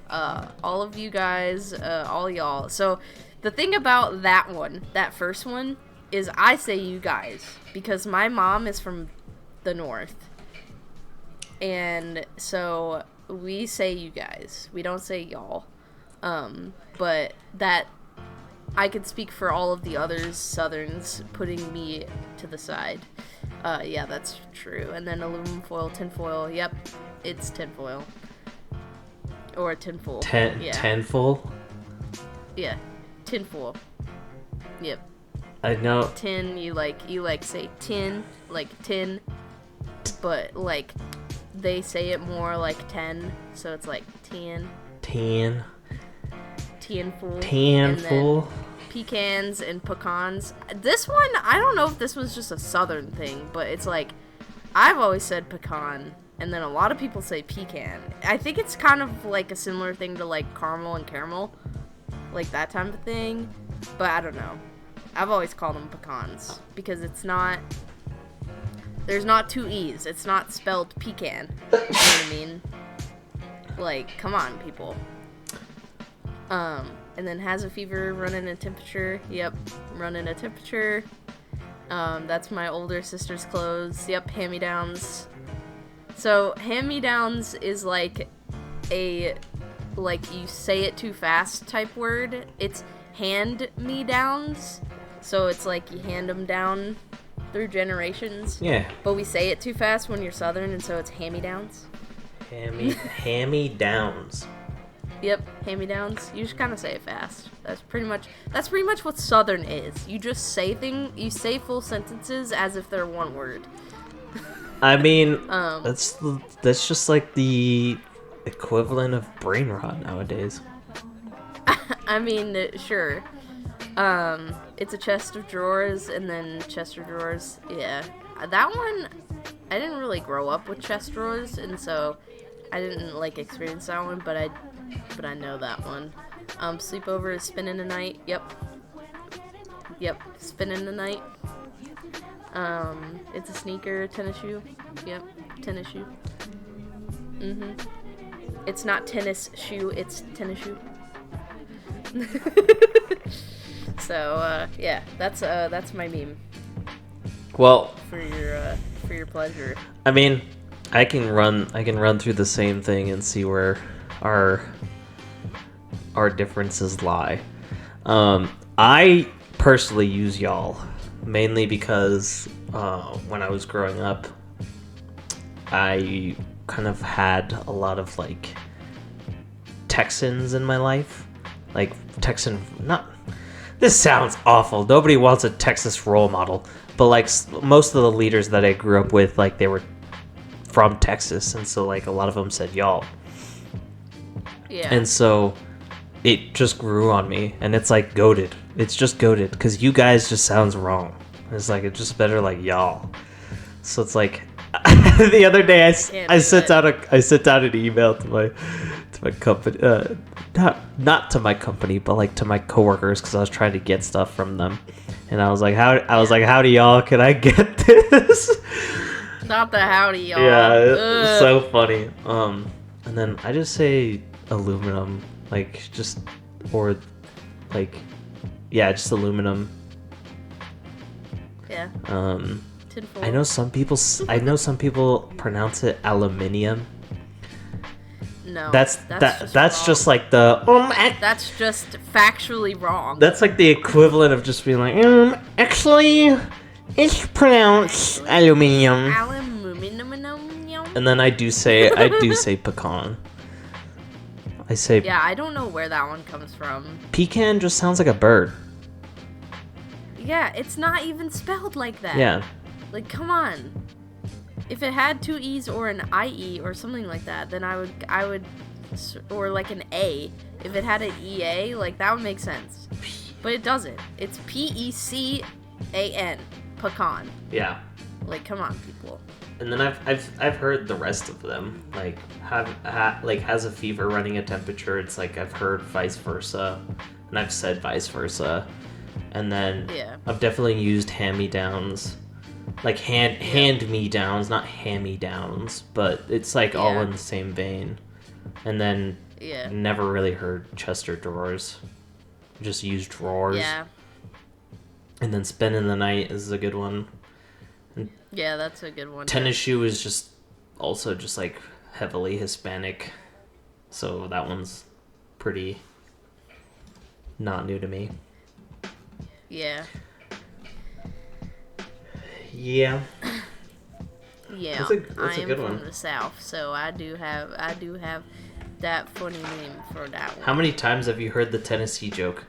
All of you guys, all y'all. So the thing about that first one, is I say you guys, because my mom is from the North. And so we say you guys. We don't say y'all. But that I could speak for all of the others Southerns putting me to the side. Yeah, that's true. And then aluminum foil, tinfoil. Yep, it's tinfoil. Or tinfoil. Yeah. Tinfoil? Yeah, tinfoil. Yep. I know. Tin, you say tin, like tin. But like they say it more like 10, so it's like tin. Tanful. Pecans and pecans. This one, I don't know if this was just a Southern thing, but it's like I've always said pecan, and then a lot of people say pecan. I think it's kind of like a similar thing to like caramel and caramel, like that type of thing. But I don't know. I've always called them pecans because it's not. There's not two E's. It's not spelled pecan. You know what I mean? Like, come on, people. And then has a fever, running a temperature. Yep, running a temperature. That's my older sister's clothes. Yep, hand-me-downs. So, hand-me-downs is like a, like, you say it too fast type word. It's hand-me-downs. So it's like you hand them down through generations. Yeah. But we say it too fast when you're Southern, and so it's hand-me-downs. Hand-me-downs. Yep, hand-me-downs. You just kind of say it fast. That's pretty much what Southern is. You just say you say full sentences as if they're one word. I mean, that's just like the equivalent of brain rot nowadays. I mean, sure. It's a chest of drawers, and then chest of drawers. Yeah, that one. I didn't really grow up with chest drawers, and so I didn't like experience that one. But I know that one. Sleepover is spending the night. Yep, spending the night. It's a sneaker, tennis shoe. Yep, tennis shoe. It's not tennis shoe. It's tennis shoe. So yeah, that's my meme. Well, for your pleasure. I mean, I can run through the same thing and see where our differences lie. I personally use y'all mainly because when I was growing up, I kind of had a lot of like Texans in my life, like Texan. Not. This sounds awful. Nobody wants a Texas role model, but like most of the leaders that I grew up with, like they were from Texas, and so like a lot of them said y'all. Yeah. And so it just grew on me, and it's like goated. It's just goated because you guys just sounds wrong. It's like it's just better like y'all. So it's like the other day I sent out an email to my company, not to my company, but like to my coworkers because I was trying to get stuff from them, and I was like, howdy y'all, can I get this? Not the howdy y'all. Yeah, it's so funny. And then I just say aluminum, like just aluminum. Yeah. I know some people pronounce it aluminium. No, that's just like the that's just factually wrong. That's like the equivalent of just being like actually it's pronounced aluminium. And then I do say pecan. Yeah, I don't know where that one comes from. Pecan just sounds like a bird. Yeah, it's not even spelled like that. Yeah. Like, come on. If it had two E's or an IE or something like that, then I would, or like an A. If it had an EA, like that would make sense. But it doesn't. It's PECAN, pecan. Yeah. Like, come on, people. And then I've heard the rest of them, like has a fever, running a temperature. It's like I've heard vice versa, and I've said vice versa, and then I've definitely used hand-me-downs. Like hand-me-downs, not hand-me-downs, but it's like all in the same vein. And then never really heard Chester drawers. Just used drawers. Yeah. And then spending the night is a good one. And yeah, that's a good one. Tennis shoe is just also just like heavily Hispanic. So that one's pretty not new to me. Yeah. Yeah. Yeah. That's a good one. I'm from the South, so I do have that funny name for that one. How many times have you heard the Tennessee joke?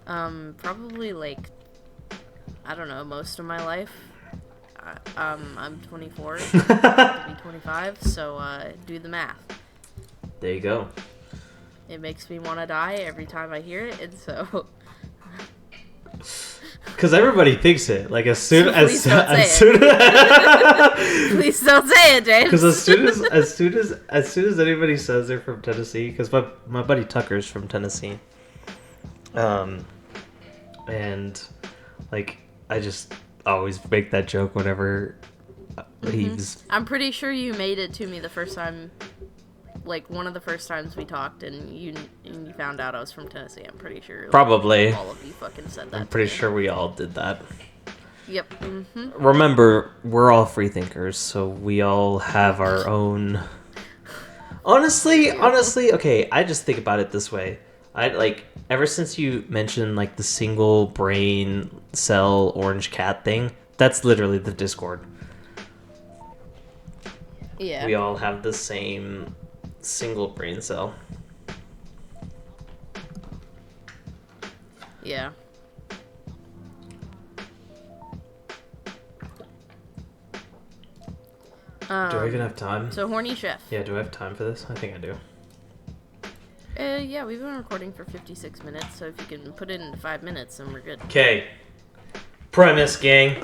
Probably like, I don't know, most of my life. I'm 24, to be 25, so do the math. There you go. It makes me want to die every time I hear it, and so Because everybody thinks it. Like, as soon So as please don't say as soon Please don't say it, James. because as soon as anybody says they're from Tennessee, because my buddy Tucker's from Tennessee, and like I just always make that joke whenever he was. I'm pretty sure you made it to me the first time, like one of the first times we talked, and you found out I was from Tennessee. I'm pretty sure. Like, Probably. all of you fucking said that. I'm pretty to me. sure we all did that. Yep. Remember, we're all free thinkers, so we all have our own. Honestly, okay. I just think about it this way. I like ever since you mentioned like the single brain cell orange cat thing. That's literally the Discord. Yeah. We all have the same single brain cell. Yeah. Do I even have time? So, horny chef. Yeah, do I have time for this? I think I do. Yeah, we've been recording for 56 minutes, so if you can put it into 5 minutes, then we're good. Okay. Premise, gang.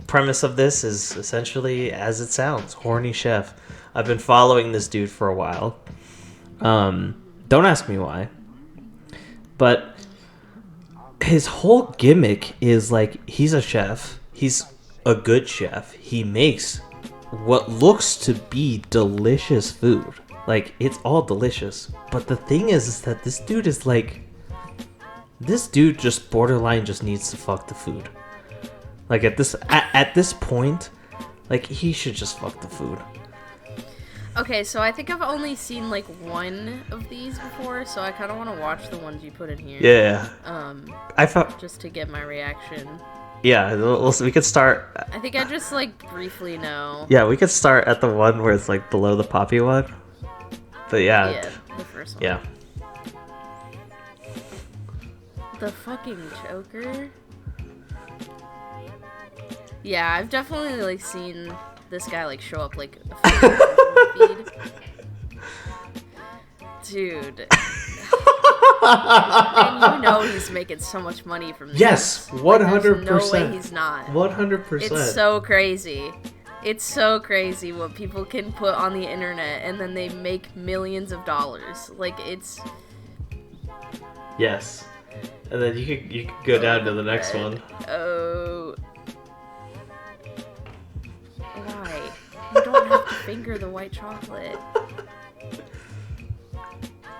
Premise of this is essentially as it sounds. Horny chef. I've been following this dude for a while. Don't ask me why. But his whole gimmick is like he's a chef. He's a good chef. He makes what looks to be delicious food. Like, it's all delicious. But the thing is that this dude is like... This dude just borderline just needs to fuck the food. Like, at this point, like, he should just fuck the food. Okay, so I think I've only seen, like, one of these before, so I kind of want to watch the ones you put in here. Yeah. I thought... Just to get my reaction. Yeah, we could start... I think I just, like, briefly know. Yeah, we could start at the one where it's, like, below the poppy one. But yeah. Yeah, the first one. Yeah. The fucking choker. Yeah, I've definitely, like, seen this guy, like, show up, like, a few times in my feed. Dude. And you know he's making so much money from this. Yes, 100%. Like, there's no way he's not. 100%. It's so crazy. It's so crazy what people can put on the internet and then they make millions of dollars. Like, it's... Yes. And then you could go down to the next one. Oh. Why? You don't have to finger the white chocolate.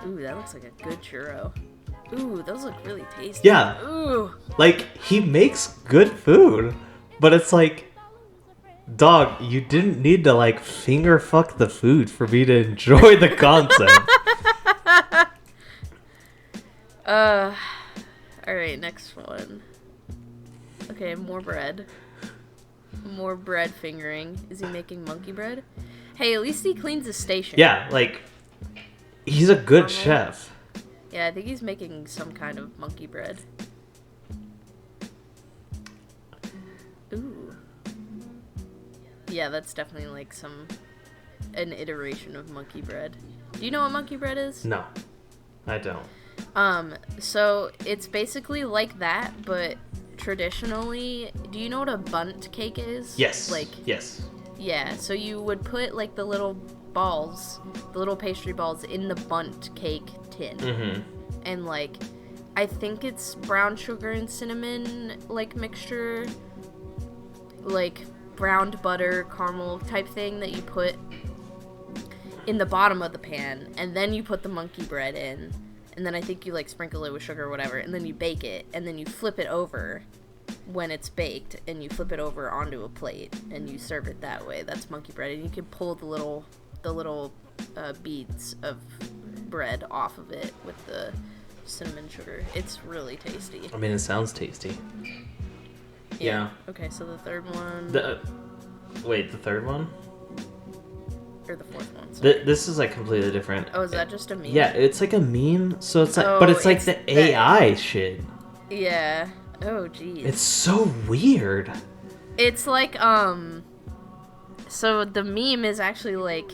Ooh, that looks like a good churro. Ooh, those look really tasty. Yeah. Ooh. Like, he makes good food, but it's like, dog, you didn't need to, like, finger fuck the food for me to enjoy the concept. Alright, next one. Okay, more bread. More bread fingering. Is he making monkey bread? Hey, at least he cleans his station. Yeah, like, he's a good chef. Yeah, I think he's making some kind of monkey bread. Ooh. Yeah, that's definitely like an iteration of monkey bread. Do you know what monkey bread is? No, I don't. So it's basically like that, but traditionally, do you know what a bundt cake is? Yes. Like, yes. yeah, so you would put like the little balls, the little pastry balls in the bundt cake tin. Mm-hmm. And like, I think it's brown sugar and cinnamon like mixture, like browned butter caramel type thing that you put in the bottom of the pan, and then you put the monkey bread in, and then I think you like sprinkle it with sugar or whatever, and then you bake it, and then you flip it over when it's baked, and you flip it over onto a plate, and you serve it that way. That's monkey bread, and you can pull the little beads of bread off of it with the cinnamon sugar. It's really tasty. I mean, it sounds tasty. Yeah. Okay, so the third one. Wait, the third one? Or the fourth one. Sorry. This is like completely different. Oh, is that just a meme? Yeah, it's like a meme. So it's like, Oh, but it's like it's the AI shit. Yeah. Oh, geez. It's so weird. It's like, so the meme is actually like,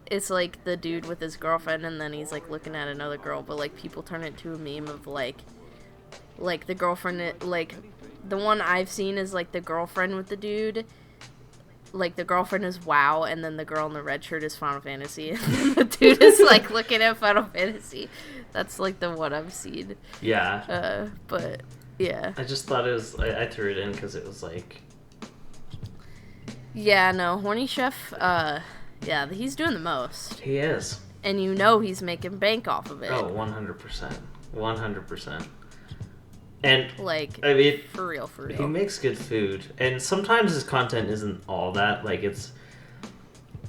it's like the dude with his girlfriend, and then he's like looking at another girl, but like people turn it to a meme of like like the girlfriend, like the one I've seen is like the girlfriend with the dude. Like the girlfriend is WoW, and then the girl in the red shirt is Final Fantasy, and then the dude is like looking at Final Fantasy. That's like the one I've seen. Yeah. But yeah. I just thought it was. I threw it in because it was like. Yeah, no, Horny Chef. Yeah, he's doing the most. He is. And you know he's making bank off of it. Oh, 100%. 100%. And, like, I mean, for real. He makes good food. And sometimes his content isn't all that. Like, it's...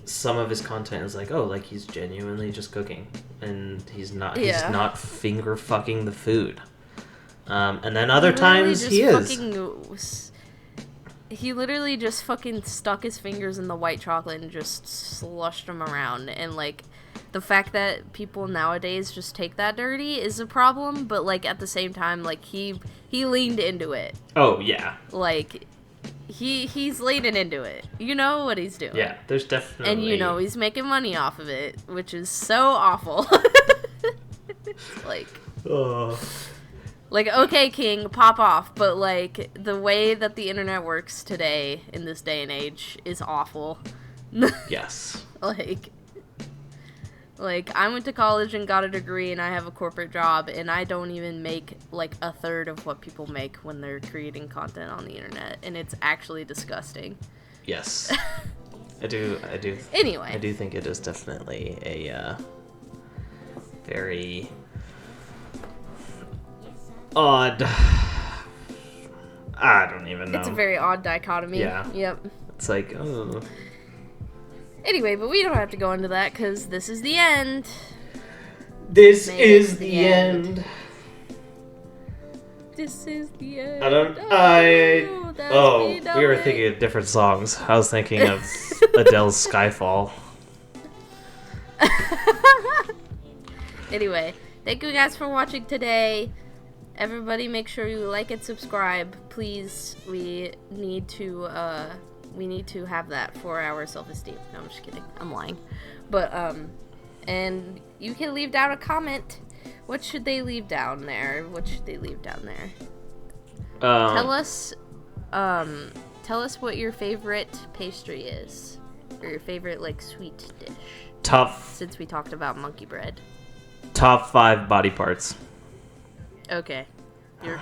Some of his content is like, oh, like, he's genuinely just cooking. And he's not finger-fucking the food. And then other times he is. He literally just fucking stuck his fingers in the white chocolate and just slushed them around. And, like, the fact that people nowadays just take that dirty is a problem. But, like, at the same time, like, he leaned into it. Oh, yeah. Like, he's leaning into it. You know what he's doing. Yeah, there's definitely... And you know he's making money off of it, which is so awful. Like... Oh... Like, okay, King, pop off, but, like, the way that the internet works today, in this day and age, is awful. Yes. Like, I went to college and got a degree, and I have a corporate job, and I don't even make, like, a third of what people make when they're creating content on the internet, and it's actually disgusting. Yes. I do. Anyway. I do think it is definitely a, very... odd. I don't even know. It's a very odd dichotomy. Yeah. Yep. It's like, oh. Anyway, but we don't have to go into that because this is the end. This is the end. This is the end. We were thinking of different songs. I was thinking of Adele's Skyfall. Anyway, thank you guys for watching today. Everybody make sure you like and subscribe, please. We need to have that for our self-esteem. No, I'm just kidding. I'm lying. But, and you can leave down a comment. What should they leave down there? Tell us what your favorite pastry is. Or your favorite, like, sweet dish. Since we talked about monkey bread. Top 5 body parts. Okay. Anyway.